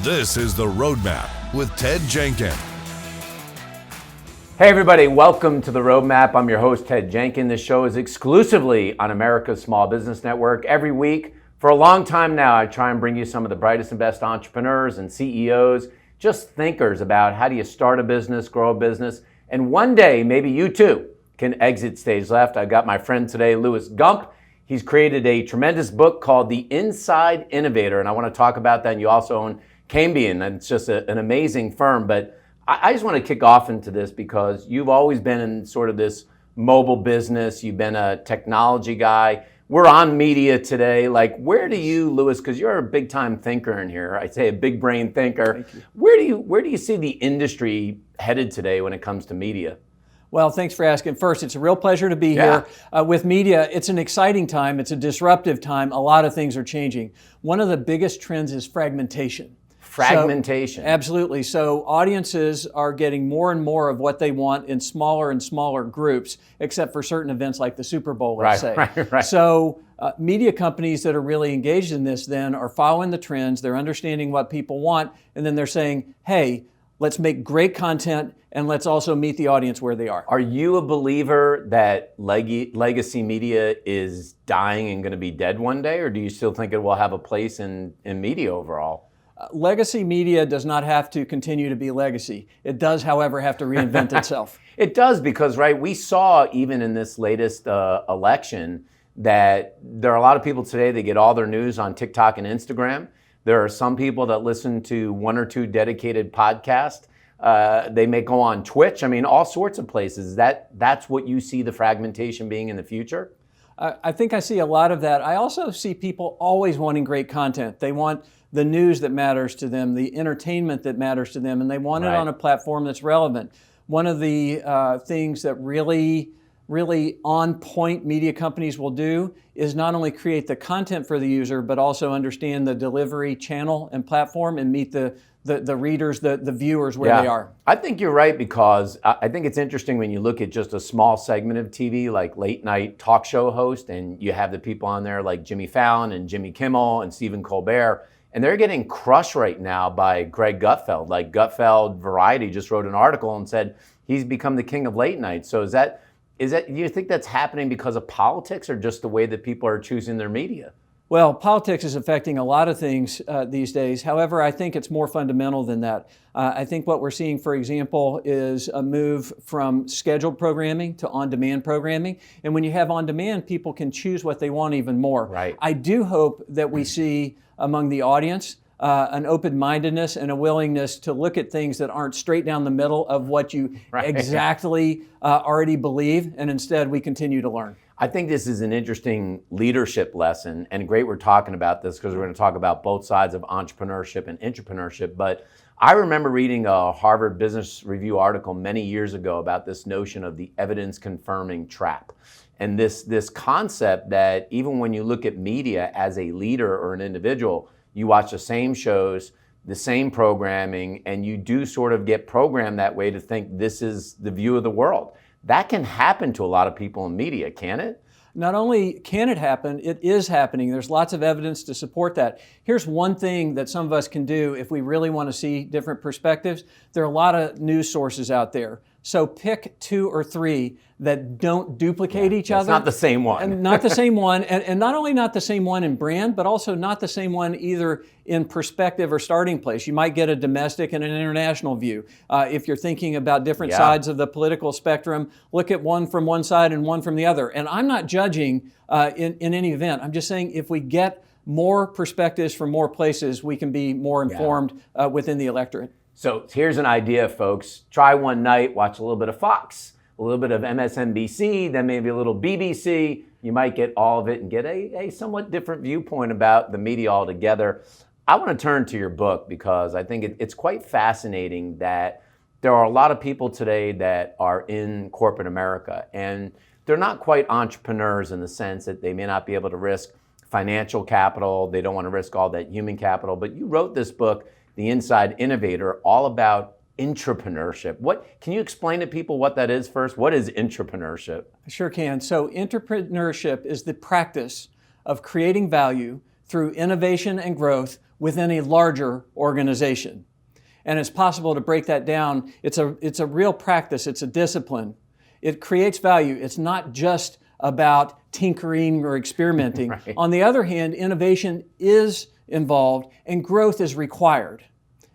This is The Roadmap with Ted Jenkin. Hey everybody, welcome to The Roadmap. I'm your host, Ted Jenkin. This show is exclusively on America's Small Business Network. Every week, for a long time now, I try and bring you some of the brightest and best entrepreneurs and CEOs, just thinkers about how do you start a business, grow a business, and one day, maybe you too, can exit stage left. I've got my friend today, Louis Gump. He's created a tremendous book called The Inside Innovator, and I want to talk about that. And you also own Cambion, and it's just an amazing firm. But I just want to kick off into this because you've always been in sort of this mobile business. You've been a technology guy. We're on media today. Like, where do you, Louis, because you're a big time thinker in here, I'd say a big brain thinker. Where do you see the industry headed today when it comes to media? Well, thanks for asking. First, it's a real pleasure to be here. With media, it's an exciting time. It's a disruptive time. A lot of things are changing. One of the biggest trends is fragmentation. Fragmentation. Absolutely. So audiences are getting more and more of what they want in smaller and smaller groups, except for certain events like the Super Bowl, let's say. Right. So media companies that are really engaged in this then are following the trends, they're understanding what people want, and then they're saying, hey, let's make great content and let's also meet the audience where they are. Are you a believer that legacy media is dying and going to be dead one day, or do you still think it will have a place in media overall? Legacy media does not have to continue to be legacy. It does, however, have to reinvent itself. It does because, right, we saw even in this latest election that there are a lot of people today that get all their news on TikTok and Instagram. There are some people that listen to one or two dedicated podcasts. They may go on Twitch. I mean, all sorts of places. That's what you see the fragmentation being in the future? I think I see a lot of that. I also see people always wanting great content. They want the news that matters to them, the entertainment that matters to them, and they want it on a platform that's relevant. One of the things that really on-point media companies will do is not only create the content for the user, but also understand the delivery channel and platform and meet the readers, the viewers where they are. I think you're right because I think it's interesting when you look at just a small segment of TV, like late night talk show host, and you have the people on there like Jimmy Fallon and Jimmy Kimmel and Stephen Colbert, and they're getting crushed right now by Greg Gutfeld. Like Gutfeld, Variety just wrote an article and said he's become the king of late night. So is that, do you think that's happening because of politics or just the way that people are choosing their media? Well, politics is affecting a lot of things these days. However, I think it's more fundamental than that. I think what we're seeing, for example, is a move from scheduled programming to on-demand programming. And when you have on-demand, people can choose what they want even more. Right. I do hope that we see among the audience an open-mindedness and a willingness to look at things that aren't straight down the middle of what you exactly already believe, and instead we continue to learn. I think this is an interesting leadership lesson, and great we're talking about this because we're going to talk about both sides of entrepreneurship and intrapreneurship. But I remember reading a Harvard Business Review article many years ago about this notion of the evidence confirming trap. And this concept that even when you look at media as a leader or an individual, you watch the same shows, the same programming, and you do sort of get programmed that way to think this is the view of the world. That can happen to a lot of people in media, can it? Not only can it happen, it is happening. There's lots of evidence to support that. Here's one thing that some of us can do if we really want to see different perspectives. There are a lot of news sources out there. So pick two or three that don't duplicate each other. It's not the same one. And not the same one. And not only not the same one in brand, but also not the same one either in perspective or starting place. You might get a domestic and an international view. If you're thinking about different sides of the political spectrum, look at one from one side and one from the other. And I'm not judging in any event. I'm just saying if we get more perspectives from more places, we can be more informed within the electorate. So here's an idea, folks. Try one night, watch a little bit of Fox, a little bit of MSNBC, then maybe a little BBC. You might get all of it and get a somewhat different viewpoint about the media altogether. I want to turn to your book because I think it's quite fascinating that there are a lot of people today that are in corporate America, and they're not quite entrepreneurs in the sense that they may not be able to risk financial capital. They don't want to risk all that human capital. But you wrote this book, The Inside Innovator, all about intrapreneurship. Can you explain to people what that is first? What is intrapreneurship? I sure can. So intrapreneurship is the practice of creating value through innovation and growth within a larger organization. And it's possible to break that down. It's a real practice. It's a discipline. It creates value. It's not just about tinkering or experimenting. Right. On the other hand, innovation is involved and growth is required.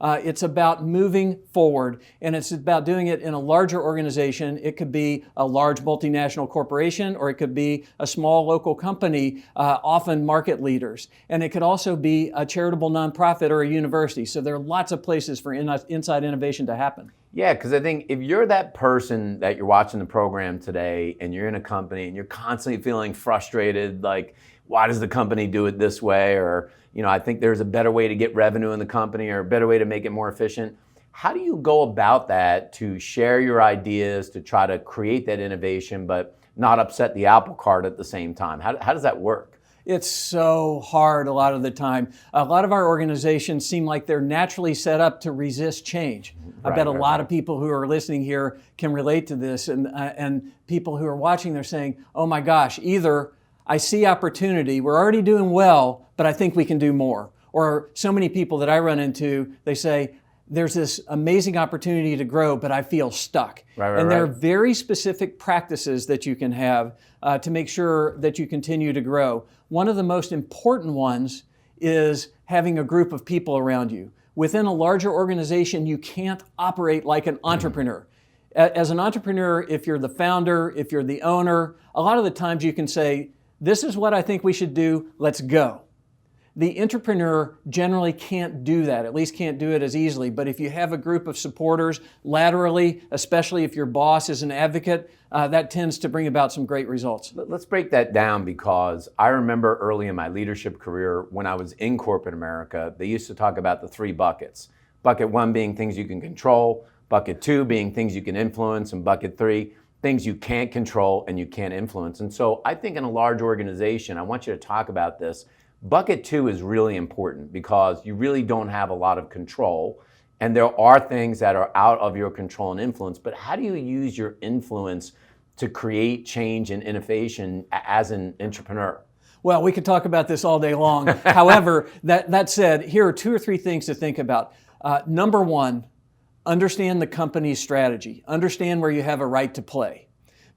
It's about moving forward, and it's about doing it in a larger organization. It could be a large multinational corporation, or it could be a small local company, often market leaders. And it could also be a charitable nonprofit or a university. So there are lots of places for inside innovation to happen. Yeah, because I think if you're that person that you're watching the program today and you're in a company and you're constantly feeling frustrated, like, why does the company do it this way? Or, I think there's a better way to get revenue in the company or a better way to make it more efficient. How do you go about that to share your ideas, to try to create that innovation, but not upset the apple cart at the same time? How does that work? It's so hard a lot of the time. A lot of our organizations seem like they're naturally set up to resist change. I bet a lot of people who are listening here can relate to this, and people who are watching, they're saying, oh my gosh, either I see opportunity, we're already doing well, but I think we can do more. Or so many people that I run into, they say, there's this amazing opportunity to grow, but I feel stuck. And there are very specific practices that you can have to make sure that you continue to grow. One of the most important ones is having a group of people around you. Within a larger organization, you can't operate like an entrepreneur. As an entrepreneur, if you're the founder, if you're the owner, a lot of the times you can say, this is what I think we should do, let's go. The entrepreneur generally can't do that, at least can't do it as easily. But if you have a group of supporters laterally, especially if your boss is an advocate, that tends to bring about some great results. Let's break that down, because I remember early in my leadership career when I was in corporate America, they used to talk about the 3 buckets. Bucket 1 being things you can control, bucket 2 being things you can influence, and bucket 3, things you can't control and you can't influence. And so I think in a large organization, I want you to talk about this. Bucket 2 is really important because you really don't have a lot of control, and there are things that are out of your control and influence, but how do you use your influence to create change and innovation as an entrepreneur? Well, we could talk about this all day long. However, that said, here are 2 or 3 things to think about. Number 1, understand the company's strategy. Understand where you have a right to play.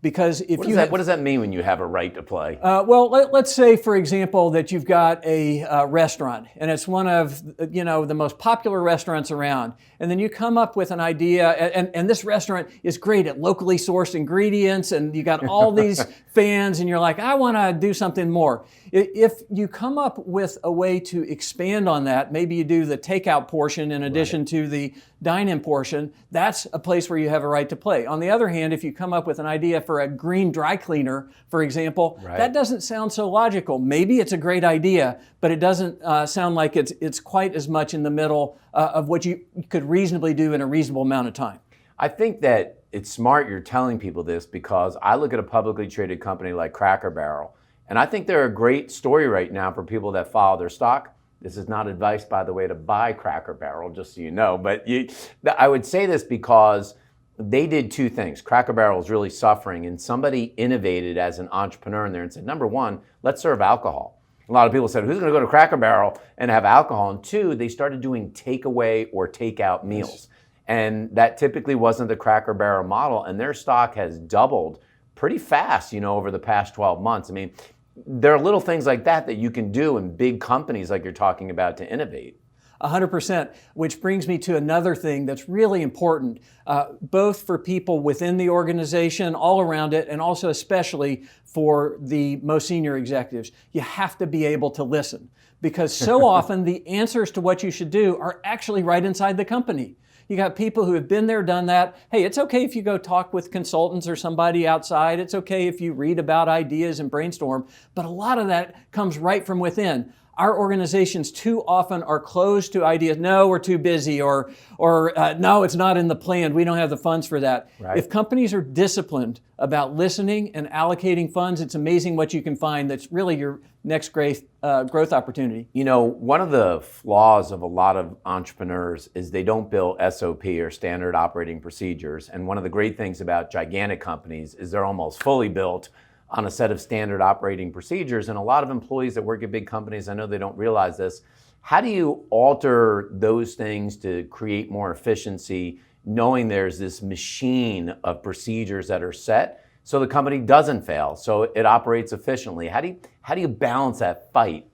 Because if what does that mean when you have a right to play? Well, let's say, for example, that you've got a restaurant, and it's one of the most popular restaurants around, and then you come up with an idea, and this restaurant is great at locally sourced ingredients, and you got all these fans, and you're like, I want to do something more. If you come up with a way to expand on that, maybe you do the takeout portion in addition to the dine-in portion, that's a place where you have a right to play. On the other hand, if you come up with an idea for a green dry cleaner, for example, that doesn't sound so logical. Maybe it's a great idea, but it doesn't sound like it's quite as much in the middle of what you could reasonably do in a reasonable amount of time. I think that it's smart you're telling people this, because I look at a publicly traded company like Cracker Barrel, and I think they're a great story right now for people that follow their stock. This is not advice, by the way, to buy Cracker Barrel, just so you know. But I would say this because they did 2 things. Cracker Barrel is really suffering, and somebody innovated as an entrepreneur in there and said, number 1, let's serve alcohol. A lot of people said, who's going to go to Cracker Barrel and have alcohol? And 2, they started doing takeaway or takeout meals. And that typically wasn't the Cracker Barrel model, and their stock has doubled pretty fast, over the past 12 months. I mean, there are little things like that you can do in big companies like you're talking about to innovate. 100%, which brings me to another thing that's really important, both for people within the organization, all around it, and also especially for the most senior executives. You have to be able to listen, because so often the answers to what you should do are actually right inside the company. You got people who have been there, done that. Hey, it's okay if you go talk with consultants or somebody outside. It's okay if you read about ideas and brainstorm, but a lot of that comes right from within. Our organizations too often are closed to ideas. No, we're too busy, or no, it's not in the plan. We don't have the funds for that. Right. If companies are disciplined about listening and allocating funds, it's amazing what you can find that's really your next great growth opportunity. One of the flaws of a lot of entrepreneurs is they don't build SOP, or standard operating procedures. And one of the great things about gigantic companies is they're almost fully built on a set of standard operating procedures. And a lot of employees that work at big companies, I know they don't realize this, How do you alter those things to create more efficiency, knowing there's this machine of procedures that are set so the company doesn't fail, so it operates efficiently? How do you balance that fight?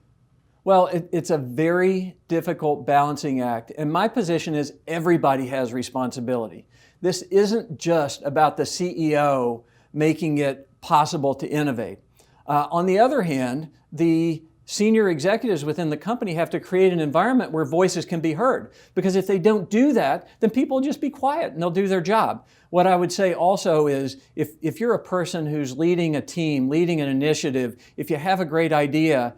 Well, it's a very difficult balancing act. And my position is everybody has responsibility. This isn't just about the CEO making it possible to innovate. On the other hand, the senior executives within the company have to create an environment where voices can be heard. Because if they don't do that, then people will just be quiet and they'll do their job. What I would say also is if you're a person who's leading a team, leading an initiative, if you have a great idea,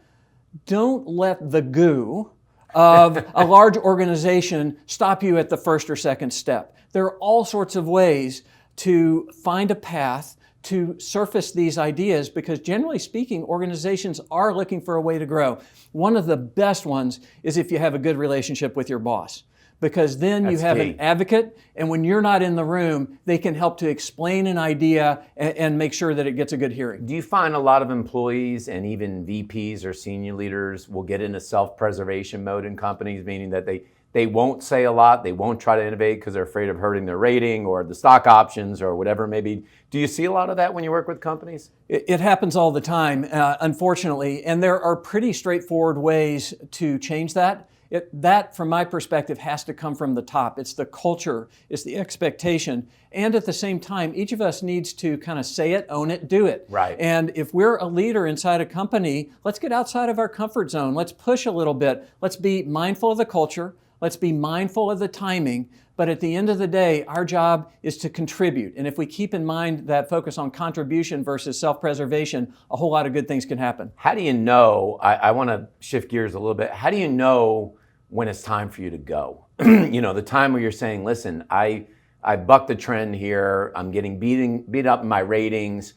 don't let the goo of a large organization stop you at the first or second step. There are all sorts of ways to find a path to surface these ideas because generally speaking, organizations are looking for a way to grow. One of the best ones is if you have a good relationship with your boss. Because then you have an advocate, and when you're not in the room, they can help to explain an idea and make sure that it gets a good hearing. Do you find a lot of employees and even VPs or senior leaders will get into self-preservation mode in companies, meaning that they won't say a lot, they won't try to innovate because they're afraid of hurting their rating or the stock options or whatever it may be? Do you see a lot of that when you work with companies? It happens all the time, unfortunately, and there are pretty straightforward ways to change that. That, from my perspective, has to come from the top. It's the culture, it's the expectation, and at the same time, each of us needs to kind of say it, own it, do it. Right. And if we're a leader inside a company, let's get outside of our comfort zone. Let's push a little bit. Let's be mindful of the culture. Let's be mindful of the timing. But at the end of the day, our job is to contribute. And if we keep in mind that focus on contribution versus self-preservation, a whole lot of good things can happen. How do you know, I want to shift gears a little bit, how do you know when it's time for you to go? The time where you're saying, listen, I bucked the trend here, I'm getting beat up in my ratings,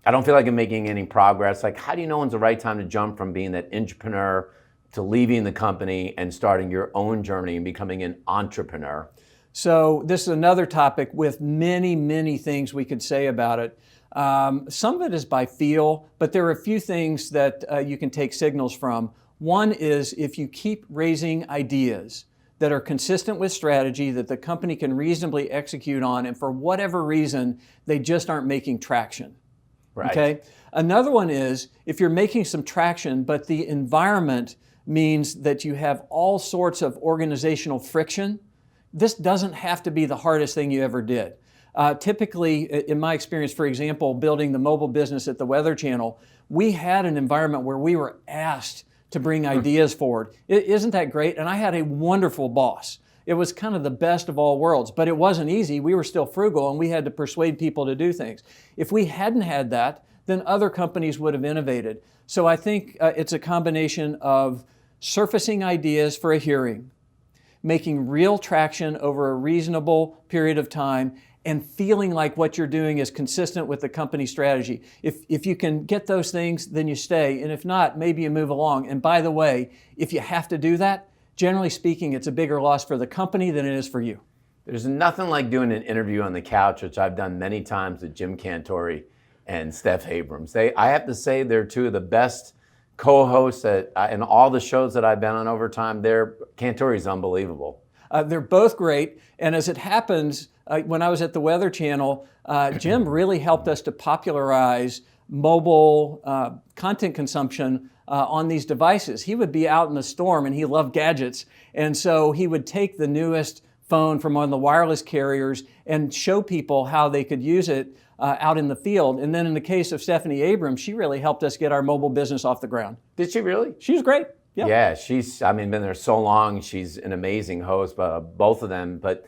I don't feel like I'm making any progress. Like, how do you know when's the right time to jump from being that entrepreneur to leaving the company and starting your own journey and becoming an entrepreneur? So this is another topic with many, many things we could say about it. Some of it is by feel, but there are a few things that you can take signals from. One is if you keep raising ideas that are consistent with strategy that the company can reasonably execute on, and for whatever reason, they just aren't making traction. Right. Okay? Another one is if you're making some traction, but the environment means that you have all sorts of organizational friction. This doesn't have to be the hardest thing you ever did. Typically, in my experience, for example, building the mobile business at the Weather Channel, we had an environment where we were asked to bring ideas forward. Isn't that great? And I had a wonderful boss. It was kind of the best of all worlds, but it wasn't easy. We were still frugal and we had to persuade people to do things. If we hadn't had that, then other companies would have innovated. So I think it's a combination of surfacing ideas for a hearing, making real traction over a reasonable period of time, and feeling like what you're doing is consistent with the company strategy. If you can get those things, then you stay. And if not, maybe you move along. And by the way, if you have to do that, generally speaking, it's a bigger loss for the company than it is for you. There's nothing like doing an interview on the couch, which I've done many times with Jim Cantori and Steph Abrams. I have to say they're two of the best co-hosts in all the shows that I've been on over time. Cantori's unbelievable. They're both great. And as it happens, when I was at the Weather Channel, Jim really helped us to popularize mobile content consumption on these devices. He would be out in the storm and he loved gadgets. And so he would take the newest phone from one of the wireless carriers and show people how they could use it out in the field. And then in the case of Stephanie Abrams, she really helped us get our mobile business off the ground. Did she really? She was great. Yeah. Yeah, she's been there so long. She's an amazing host, both of them. But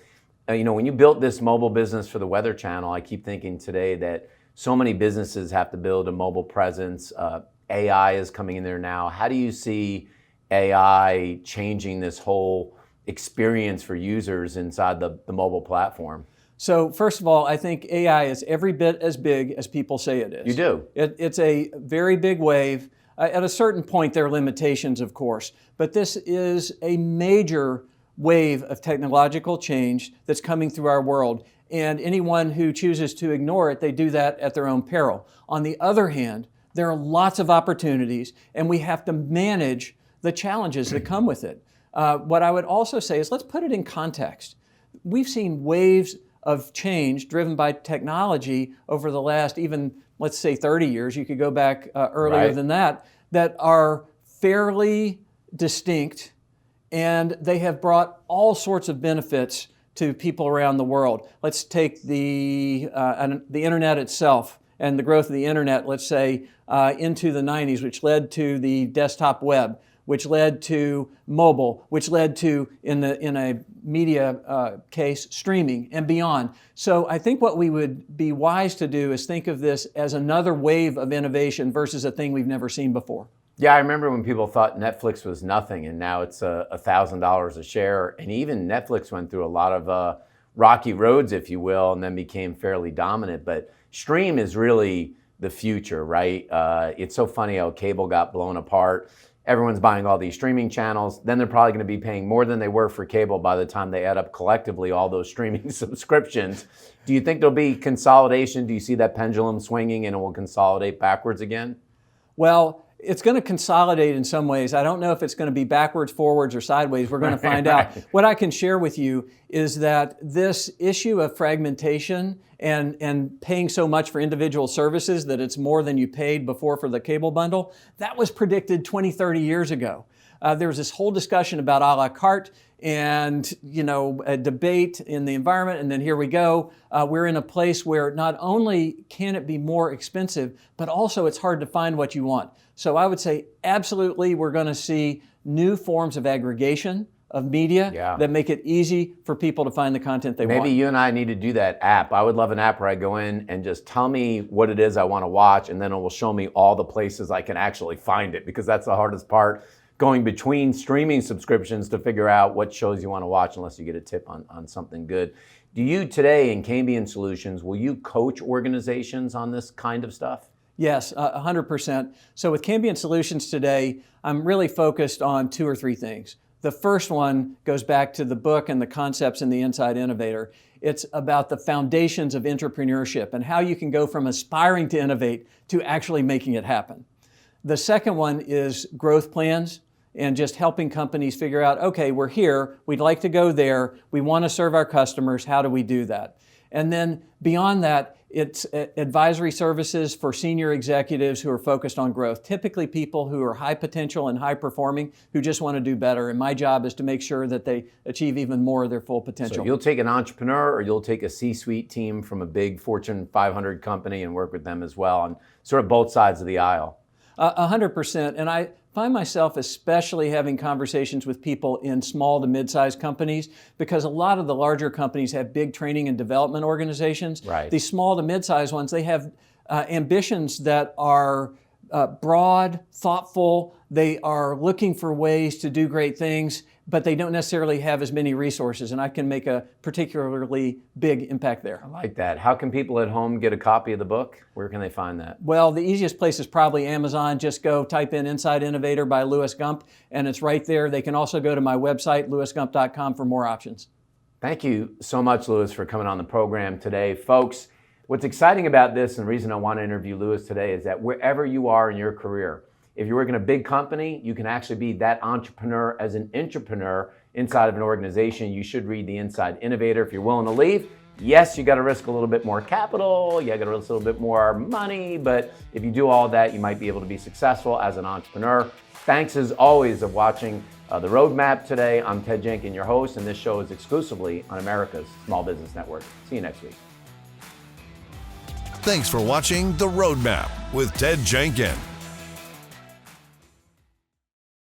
when you built this mobile business for the Weather Channel, I keep thinking today that so many businesses have to build a mobile presence. AI is coming in there now. How do you see AI changing this whole experience for users inside the mobile platform? So first of all, I think AI is every bit as big as people say it is. You do? It's a very big wave. At a certain point, there are limitations, of course, but this is a major wave of technological change that's coming through our world. And anyone who chooses to ignore it, they do that at their own peril. On the other hand, there are lots of opportunities, and we have to manage the challenges that come with it. What I would also say is let's put it in context. We've seen waves of change driven by technology over the last even, let's say, 30 years. You could go back earlier than that are fairly distinct, and they have brought all sorts of benefits to people around the world. Let's take the internet itself and the growth of the internet, let's say, into the 90s, which led to the desktop web, which led to mobile, which led to, in a media case, streaming and beyond. So I think what we would be wise to do is think of this as another wave of innovation versus a thing we've never seen before. Yeah, I remember when people thought Netflix was nothing, and now it's $1,000 a share. And even Netflix went through a lot of rocky roads, if you will, and then became fairly dominant. But stream is really the future, right? It's so funny how cable got blown apart. Everyone's buying all these streaming channels. Then they're probably going to be paying more than they were for cable by the time they add up collectively all those streaming subscriptions. Do you think there'll be consolidation? Do you see that pendulum swinging and it will consolidate backwards again? Well, it's going to consolidate in some ways. I don't know if it's going to be backwards, forwards, or sideways. We're going to find out. What I can share with you is that this issue of fragmentation and paying so much for individual services that it's more than you paid before for the cable bundle, that was predicted 20, 30 years ago. There was this whole discussion about a la carte and, a debate in the environment, and then here we go. We're in a place where not only can it be more expensive, but also it's hard to find what you want. So I would say absolutely we're going to see new forms of aggregation of media that make it easy for people to find the content they want. Maybe you and I need to do that app. I would love an app where I go in and just tell me what it is I want to watch, and then it will show me all the places I can actually find it, because that's the hardest part, going between streaming subscriptions to figure out what shows you want to watch unless you get a tip on something good. Do you today in Cambion Solutions, will you coach organizations on this kind of stuff? Yes, 100%. So with Cambion Solutions today, I'm really focused on 2 or 3 things. The first one goes back to the book and the concepts in the Inside Innovator. It's about the foundations of entrepreneurship and how you can go from aspiring to innovate to actually making it happen. The second one is growth plans and just helping companies figure out, okay, we're here, we'd like to go there, we want to serve our customers, how do we do that? And then beyond that, it's advisory services for senior executives who are focused on growth, typically people who are high potential and high performing who just want to do better. And my job is to make sure that they achieve even more of their full potential. So you'll take an entrepreneur or you'll take a C-suite team from a big Fortune 500 company and work with them as well on sort of both sides of the aisle. 100%. And I find myself especially having conversations with people in small to mid-sized companies, because a lot of the larger companies have big training and development organizations. Right. These small to mid-sized ones, they have ambitions that are broad, thoughtful. They are looking for ways to do great things, but they don't necessarily have as many resources, and I can make a particularly big impact there. I like that. How can people at home get a copy of the book? Where can they find that? Well, the easiest place is probably Amazon. Just go type in Inside Innovator by Louis Gump, and it's right there. They can also go to my website, louisgump.com, for more options. Thank you so much, Louis, for coming on the program today. Folks, what's exciting about this, and the reason I want to interview Louis today, is that wherever you are in your career, if you work in a big company, you can actually be that entrepreneur as an intrapreneur inside of an organization. You should read the Inside Innovator. If you're willing to leave, yes, you got to risk a little bit more capital, you got to risk a little bit more money, but if you do all that, you might be able to be successful as an entrepreneur. Thanks as always of watching The Roadmap today. I'm Ted Jenkin, your host, and this show is exclusively on America's Small Business Network. See you next week. Thanks for watching The Roadmap with Ted Jenkin.